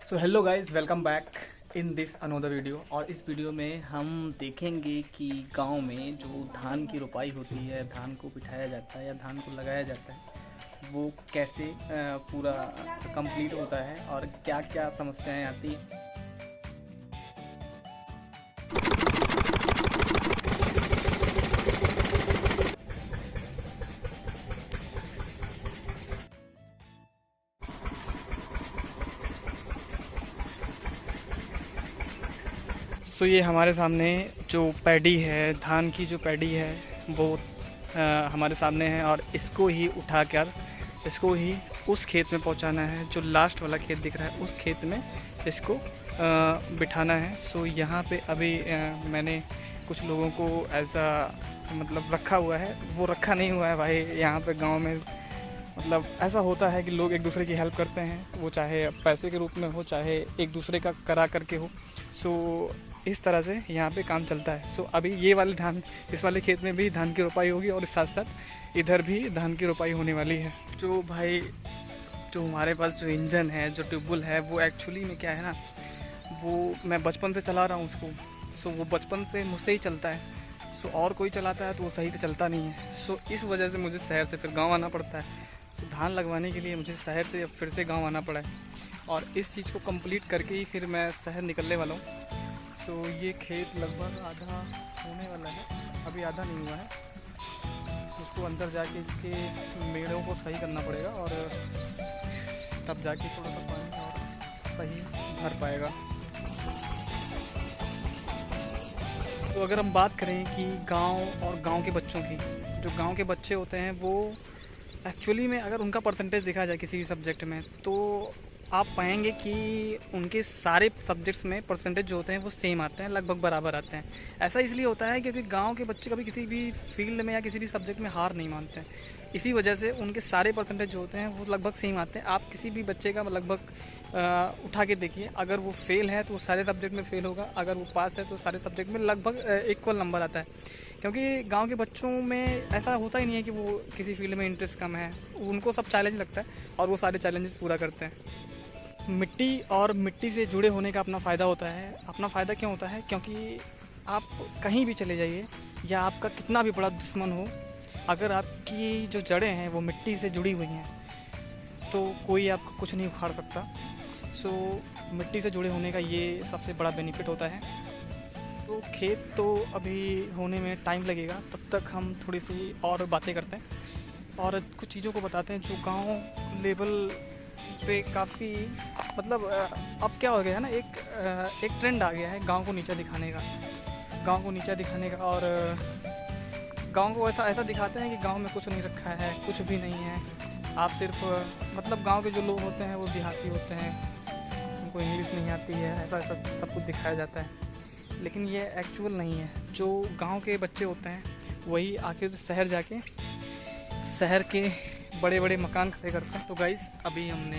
So hello guys, welcome back in this another video. और इस video में हम देखेंगे कि गांव में जो धान की रोपाई होती है, धान को बिठाया जाता है या धान को लगाया जाता है, वो कैसे पूरा कंप्लीट होता है और क्या क्या समस्याएं आती हैं। सो ये हमारे सामने जो पैडी है, धान की जो पैडी है, वो हमारे सामने है और इसको ही उठाकर इसको ही उस खेत में पहुंचाना है। जो लास्ट वाला खेत दिख रहा है उस खेत में इसको बिठाना है। सो यहाँ पे अभी मैंने कुछ लोगों को ऐसा मतलब रखा हुआ है, वो रखा नहीं हुआ है भाई। यहाँ पे गांव में मतलब ऐसा होता है कि लोग एक दूसरे की हेल्प करते हैं, वो चाहे पैसे के रूप में हो, चाहे एक दूसरे का करा करके हो। सो इस तरह से यहाँ पे काम चलता है। सो अभी ये वाले धान, इस वाले खेत में भी धान की रोपाई होगी और साथ साथ इधर भी धान की रोपाई होने वाली है। जो भाई जो हमारे पास जो इंजन है, जो ट्यूबवेल है, वो एक्चुअली में क्या है ना, वो मैं बचपन से चला रहा हूँ उसको। सो वो बचपन से मुझसे ही चलता है। सो और कोई चलाता है तो वो सही से चलता नहीं है। सो इस वजह से मुझे शहर से फिर गाँव आना पड़ता है। सो धान लगवाने के लिए मुझे शहर से फिर से गाँव आना पड़ा है और इस चीज़ को कंप्लीट करके ही फिर मैं शहर निकलने वाला हूँ। सो ये खेत लगभग आधा होने वाला है, अभी आधा नहीं हुआ है। उसको अंदर जाके इसके मेड़ों को सही करना पड़ेगा और तब जाके थोड़ा सा पानी और सही भर पाएगा। तो अगर हम बात करें कि गांव और गांव के बच्चों की, जो गांव के बच्चे होते हैं वो एक्चुअली में अगर उनका परसेंटेज देखा जाए किसी भी सब्जेक्ट में, तो आप पाएंगे कि उनके सारे सब्जेक्ट्स में परसेंटेज जो होते हैं वो सेम आते हैं, लगभग बराबर आते हैं। ऐसा इसलिए होता है क्योंकि गांव के बच्चे कभी किसी भी फील्ड में या किसी भी सब्जेक्ट में हार नहीं मानते हैं। इसी वजह से उनके सारे परसेंटेज जो होते हैं वो लगभग सेम आते हैं। आप किसी भी बच्चे का लगभग उठा के देखिए, अगर वो फेल है तो वो सारे सब्जेक्ट में फेल होगा, अगर वो पास है तो सारे सब्जेक्ट में लगभग इक्वल नंबर आता है। क्योंकि गांव के बच्चों में ऐसा होता ही नहीं है कि वो किसी फील्ड में इंटरेस्ट कम है, उनको सब चैलेंज लगता है और वो सारे चैलेंजेस पूरा करते हैं। मिट्टी और मिट्टी से जुड़े होने का अपना फ़ायदा होता है। अपना फ़ायदा क्यों होता है? क्योंकि आप कहीं भी चले जाइए या आपका कितना भी बड़ा दुश्मन हो, अगर आपकी जो जड़ें हैं वो मिट्टी से जुड़ी हुई हैं तो कोई आपको कुछ नहीं उखाड़ सकता। सो मिट्टी से जुड़े होने का ये सबसे बड़ा बेनिफिट होता है। तो खेत तो अभी होने में टाइम लगेगा, तब तक हम थोड़ी सी और बातें करते हैं और कुछ चीज़ों को बताते हैं जो गाँव लेवल पे काफ़ी मतलब अब क्या हो गया है ना, एक ट्रेंड आ गया है गांव को नीचा दिखाने का, गांव को नीचा दिखाने का। और गांव को ऐसा दिखाते हैं कि गांव में कुछ नहीं रखा है, कुछ भी नहीं है। आप सिर्फ मतलब गांव के जो लोग होते हैं वो देहाती होते हैं, उनको इंग्लिश नहीं आती है, ऐसा सब कुछ दिखाया जाता है। लेकिन ये एक्चुअल नहीं है। जो गाँव के बच्चे होते हैं वही आखिर शहर जाके शहर के बड़े बड़े मकान खड़े करते हैं। तो गाइस, अभी हमने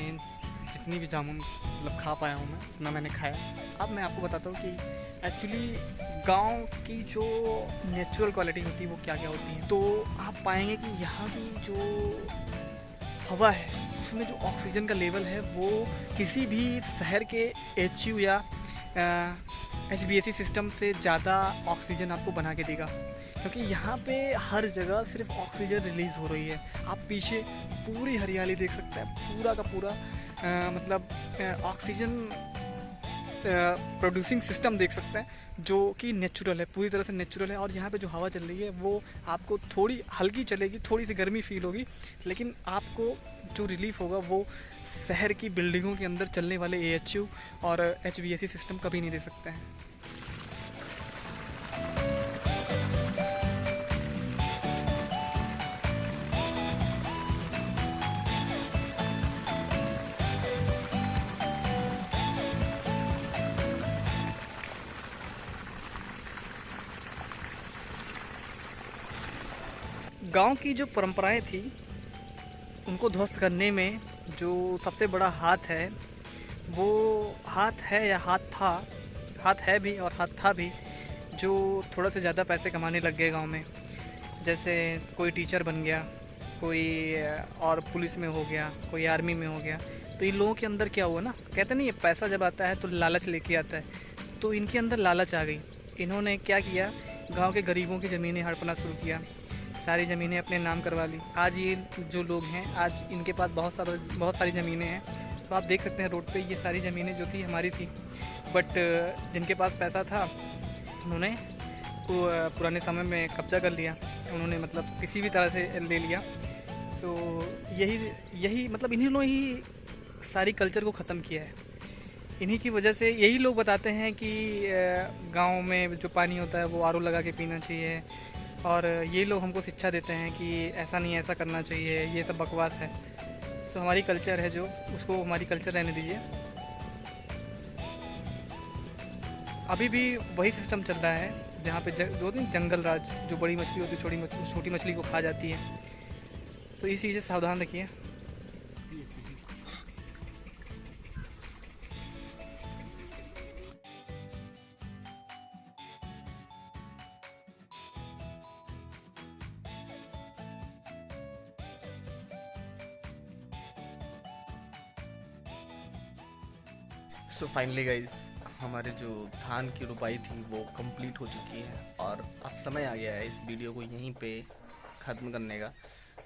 जितनी भी जामुन मतलब खा पाया हूँ मैं, उतना मैंने खाया। अब मैं आपको बताता हूँ कि एक्चुअली गांव की जो नेचुरल क्वालिटी होती है वो क्या क्या होती है। तो आप पाएंगे कि यहाँ की जो हवा है उसमें जो ऑक्सीजन का लेवल है वो किसी भी शहर के HU या HBAC सिस्टम से ज़्यादा ऑक्सीजन आपको बना के देगा। क्योंकि यहाँ पे हर जगह सिर्फ ऑक्सीजन रिलीज़ हो रही है। आप पीछे पूरी हरियाली देख सकते हैं, पूरा का पूरा मतलब ऑक्सीजन प्रोड्यूसिंग सिस्टम देख सकते हैं जो कि नेचुरल है, पूरी तरह से नेचुरल है। और यहाँ पे जो हवा चल रही है वो आपको थोड़ी हल्की चलेगी, थोड़ी सी गर्मी फील होगी, लेकिन आपको जो रिलीफ होगा वो शहर की बिल्डिंगों के अंदर चलने वाले AHU और HBAC सिस्टम कभी नहीं दे सकते हैं। गांव की जो परंपराएं थी उनको ध्वस्त करने में जो सबसे बड़ा हाथ है, वो हाथ है या हाथ था, हाथ है भी और हाथ था भी, जो थोड़ा सा ज़्यादा पैसे कमाने लग गए गांव में। जैसे कोई टीचर बन गया, कोई और पुलिस में हो गया, कोई आर्मी में हो गया। तो इन लोगों के अंदर क्या हुआ ना, कहते नहीं है पैसा जब आता है तो लालच लेके आता है, तो इनके अंदर लालच आ गई। इन्होंने क्या किया, गांव के गरीबों की ज़मीनें हड़पना शुरू किया, सारी ज़मीनें अपने नाम करवा ली। आज ये जो लोग हैं, आज इनके पास बहुत सारी ज़मीनें हैं। तो आप देख सकते हैं रोड पे ये सारी ज़मीनें जो थी हमारी थी, बट जिनके पास पैसा था उन्होंने पुराने समय में कब्जा कर लिया, उन्होंने मतलब किसी भी तरह से ले लिया। सो यही मतलब इन्हीं लोगों ही सारी कल्चर को ख़त्म किया है। इन्हीं की वजह से यही लोग बताते हैं कि गांव में जो पानी होता है वो आरओ लगा के पीना चाहिए, और ये लोग हमको शिक्षा देते हैं कि ऐसा नहीं, ऐसा करना चाहिए, ये सब बकवास है। सो हमारी कल्चर है जो, उसको हमारी कल्चर रहने दीजिए। अभी भी वही सिस्टम चल रहा है जहाँ पे दो दिन जंगल राज, जो बड़ी मछली होती है छोटी मछली को खा जाती है। तो इस चीज़ से सावधान रखिए। सो फाइनली गाइज, हमारे जो धान की रुपाई थी वो कंप्लीट हो चुकी है, और अब समय आ गया है इस वीडियो को यहीं पे ख़त्म करने का,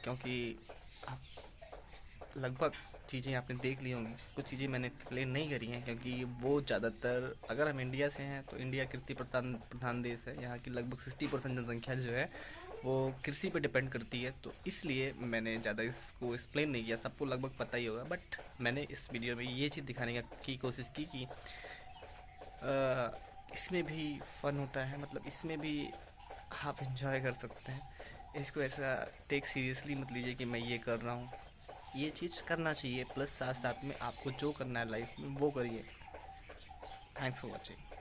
क्योंकि लगभग चीज़ें आपने देख ली होंगी। कुछ चीज़ें मैंने एक्सप्लेन नहीं करी हैं, क्योंकि वो ज़्यादातर, अगर हम इंडिया से हैं तो इंडिया कृषि प्रधान देश है। यहाँ की लगभग 60% जनसंख्या जो है वो कृषि पे डिपेंड करती है, तो इसलिए मैंने ज़्यादा इसको एक्सप्लेन नहीं किया। सबको लगभग पता ही होगा, बट मैंने इस वीडियो में ये चीज़ दिखाने की कोशिश की कि इसमें भी फ़न होता है, मतलब इसमें भी आप इंजॉय कर सकते हैं। इसको ऐसा टेक सीरियसली मत लीजिए कि मैं ये कर रहा हूँ, ये चीज़ करना चाहिए, प्लस साथ साथ में आपको जो करना है लाइफ में वो करिए। Thanks for watching.